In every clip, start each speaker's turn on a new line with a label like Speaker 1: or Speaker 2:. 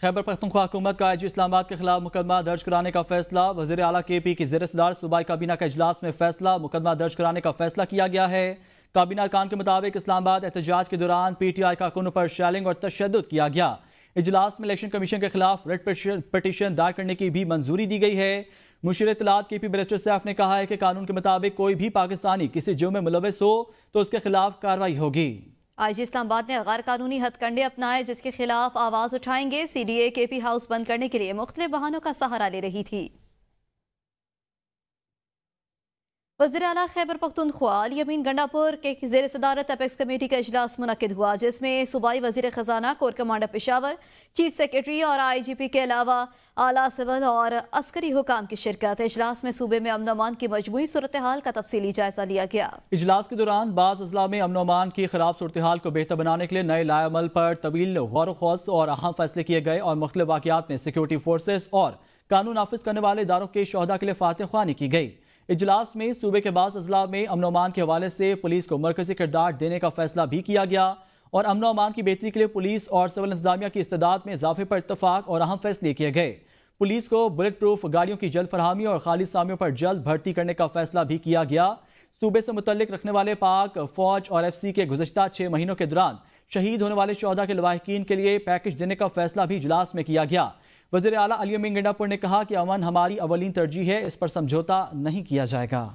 Speaker 1: خیبر پختونخوا حکومت کا IG اسلام آباد کے خلاف مقدمہ درج کرانے کا فیصلہ۔ وزیر اعلیٰ KP کی زیر صدارت صوبائی کابینہ کا اجلاس میں فیصلہ، مقدمہ درج کرانے کا فیصلہ کیا گیا ہے۔ کابینہ ارکان کے مطابق اسلام آباد احتجاج کے دوران PTI کارکنوں پر شیلنگ اور تشدد کیا گیا۔ اجلاس میں الیکشن کمیشن کے خلاف ریٹ پٹیشن دائر کرنے کی بھی منظوری دی گئی ہے۔ مشیر اطلاعات KP بیرسٹر سیف نے کہا ہے کہ قانون کے مطابق کوئی بھی پاکستانی کسی جرم میں ملوث ہو تو اس کے خلاف کارروائی ہوگی۔
Speaker 2: IG اسلام آباد نے غیر قانونی ہتھ کنڈے اپنائے جس کے خلاف آواز اٹھائیں گے۔ CDA KP ہاؤس بند کرنے کے لیے مختلف بہانوں کا سہارا لے رہی تھی۔ وزیر اعلیٰ خیبر پختونخوا الیمین گنڈاپور کے زیر صدارت اپیکس کمیٹی کا اجلاس منعقد ہوا، جس میں صوبائی وزیر خزانہ، corps commander Peshawar, chief secretary اور IGP کے علاوہ اعلیٰ سول اور عسکری حکام کی شرکت۔ اجلاس میں صوبے میں امن و امان کی مجموعی صورتحال کا تفصیلی جائزہ لیا گیا۔
Speaker 1: اجلاس کے دوران بعض اضلاع میں امن و امان کی خراب صورتحال کو بہتر بنانے کے لیے نئے لائحہ عمل پر طویل غور و خوض اور اہم فیصلے کیے گئے اور مختلف واقعات میں سیکیورٹی فورسز اور قانون نافذ کرنے والے اداروں کے شہداء کے لیے فاتح خوانی کی گئی۔ اجلاس میں صوبے کے بعض اضلاع میں امن و امان کے حوالے سے پولیس کو مرکزی کردار دینے کا فیصلہ بھی کیا گیا اور امن و امان کی بہتری کے لیے پولیس اور سول انتظامیہ کی استعداد میں اضافے پر اتفاق اور اہم فیصلے کیے گئے۔ پولیس کو بلٹ پروف گاڑیوں کی جلد فراہمی اور خالی سامیوں پر جلد بھرتی کرنے کا فیصلہ بھی کیا گیا۔ صوبے سے متعلق رکھنے والے پاک فوج اور FC کے گزشتہ 6 مہینوں کے دوران شہید ہونے والے شہداء کے لواحقین کے لیے پیکج دینے کا فیصلہ بھی اجلاس میں کیا گیا۔ وزیر اعلیٰ الیمین گنڈاپور نے کہا کہ امن ہماری اولین ترجیح ہے، اس پر سمجھوتا نہیں کیا جائے گا۔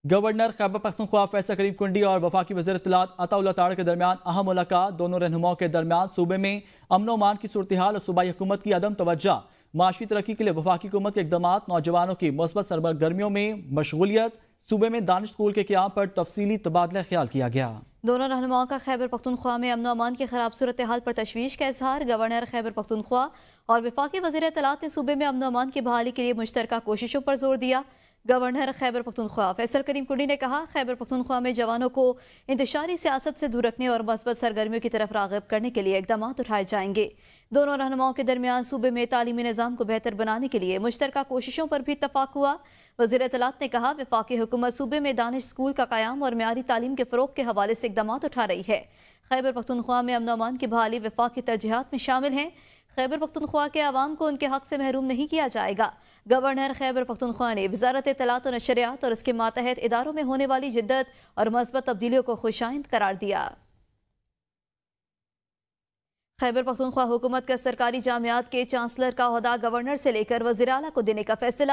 Speaker 1: گورنر خیبر پختونخوا فیصل کریم کنڈی اور وفاقی وزیر اطلاعات عطا اللہ تاڑ کے درمیان اہم ملاقات۔ دونوں رہنماؤں کے درمیان صوبے میں امن و امان کی صورتحال اور صوبائی حکومت کی عدم توجہ، معاشی ترقی کے لیے وفاقی حکومت کے اقدامات، نوجوانوں کی مثبت سرگرمیوں میں مشغولیت، صوبے میں دانش اسکول کے قیام پر تفصیلی تبادلہ خیال کیا گیا۔
Speaker 2: دونوں رہنماؤں کا خیبر پختونخوا میں امن و امان کی خراب صورتحال پر تشویش کا اظہار۔ گورنر خیبر پختونخوا اور وفاقی وزیر اطلاعات نے صوبے میں امن و امان کی بحالی کے لیے مشترکہ کوششوں پر زور دیا۔ گورنر خیبر پختونخوا فیصل کریم کنڈی نے کہا، خیبر پختونخوا میں جوانوں کو انتشاری سیاست سے دور رکھنے اور مثبت سرگرمیوں کی طرف راغب کرنے کے لیے اقدامات اٹھائے جائیں گے۔ دونوں رہنماؤں کے درمیان صوبے میں تعلیمی نظام کو بہتر بنانے کے لیے مشترکہ کوششوں پر بھی اتفاق ہوا۔ وزیر اطلاعات نے کہا، وفاقی حکومت صوبے میں دانش اسکول کا قیام اور معیاری تعلیم کے فروغ کے حوالے سے اقدامات اٹھا رہی ہے۔ خیبر پختونخوا میں امن و امان کی بحالی وفاق کی ترجیحات میں شامل ہیں۔ خیبر پختونخوا کے عوام کو ان کے حق سے محروم نہیں کیا جائے گا۔ گورنر خیبر پختونخوا نے وزارت اطلاعات و نشریات اور اس کے ماتحت اداروں میں ہونے والی جدت اور مثبت تبدیلیوں کو خوشائند قرار دیا۔ خیبر پختونخوا حکومت کا سرکاری جامعات کے چانسلر کا عہدہ گورنر سے لے کر وزیر اعلیٰ کو دینے کا فیصلہ۔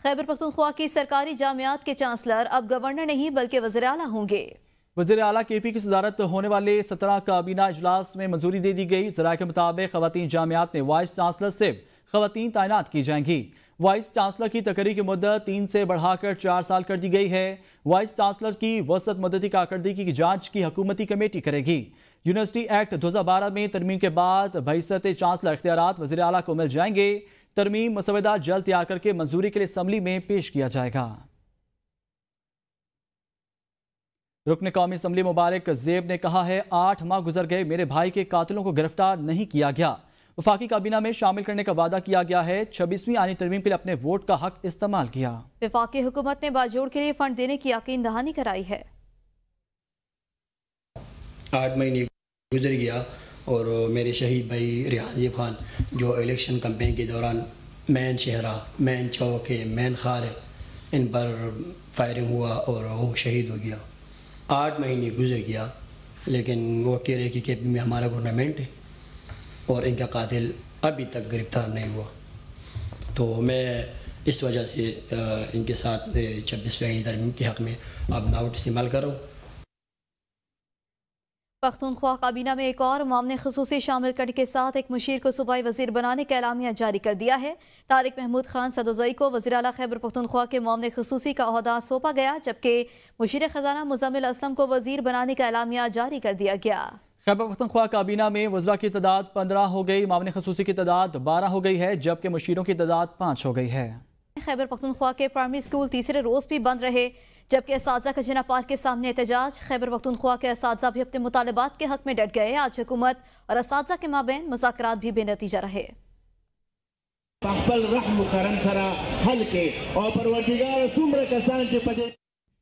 Speaker 2: خیبر پختونخوا کی سرکاری جامعات کے چانسلر اب گورنر نہیں بلکہ وزیر اعلیٰ ہوں گے۔
Speaker 1: وزیر اعلیٰ KP کی صدارت ہونے والے 17 کابینہ اجلاس میں منظوری دے دی گئی۔ ذرائع کے مطابق خواتین جامعات میں وائس چانسلر صرف خواتین تعینات کی جائیں گی۔ وائس چانسلر کی تقرری کی مدت 3 سے بڑھا کر 4 سال کر دی گئی ہے۔ وائس چانسلر کی وسط مدتی کارکردگی کی جانچ کی حکومتی کمیٹی کرے گی۔ یونیورسٹی ایکٹ 2012 میں ترمیم کے بعد بحیثیت چانسلر اختیارات وزیر اعلیٰ کو مل جائیں گے۔ ترمیم مسودہ جلد تیار کر کے منظوری کے لیے اسمبلی میں پیش کیا جائے گا۔ رکن قومی اسمبلی مبارک زیب نے کہا ہے، 8 ماہ گزر گئے، میرے بھائی کے قاتلوں کو گرفتار نہیں کیا گیا۔ وفاقی کابینہ میں شامل کرنے کا وعدہ کیا گیا ہے۔ 26ویں آئینی ترمیم کے لیے اپنے ووٹ کا حق استعمال کیا۔
Speaker 2: وفاقی حکومت نے باجوڑ کے لیے فنڈ دینے کی یقین دہانی کرائی ہے۔
Speaker 3: 8 مہینے گزر گیا اور میرے شہید بھائی ریحان زیب خان جو الیکشن کمپین کے دوران مین شہرہ، مین چوک ہے، مین خار ہے، ان پر فائرنگ ہوا اور وہ شہید ہو گیا۔ 8 مہینے گزر گیا لیکن وہ کہہ رہے کہ KP میں ہمارا گورنمنٹ ہے اور ان کا قاتل ابھی تک گرفتار نہیں ہوا، تو میں اس وجہ سے ان کے ساتھ 26ویں آئینی ترمیم کے حق میں اب ناوٹ استعمال کر رہا ہوں۔
Speaker 2: پختونخوا کابینہ میں ایک اور معاون خصوصی شامل کرنے کے ساتھ ایک مشیر کو صوبائی وزیر بنانے کا اعلامیہ جاری کر دیا ہے۔ طارق محمود خان صدوزئی کو وزیر اعلیٰ خیبر پختونخوا کے معاون خصوصی کا عہدہ سونپا گیا، جبکہ مشیر خزانہ مزمل اسلم کو وزیر بنانے کا اعلامیہ جاری کر دیا گیا۔
Speaker 1: خیبر پختونخوا کابینہ میں وزراء کی تعداد 15 ہو گئی، معاون خصوصی کی تعداد 12 ہو گئی ہے، جبکہ مشیروں کی تعداد 5 ہو گئی ہے۔
Speaker 2: خیبر پختونخوا کے پرائمری اسکول تیسرے روز بھی بند رہے، جبکہ اساتذہ کا جنا پارک کے سامنے احتجاج۔ خیبر پختونخوا کے اساتذہ بھی اپنے مطالبات کے حق میں ڈٹ گئے۔ آج حکومت اور اساتذہ کے مابین مذاکرات بھی بے نتیجہ رہے۔
Speaker 4: رحم کرم سرا حل کے اور پروردگار سمر کسان کے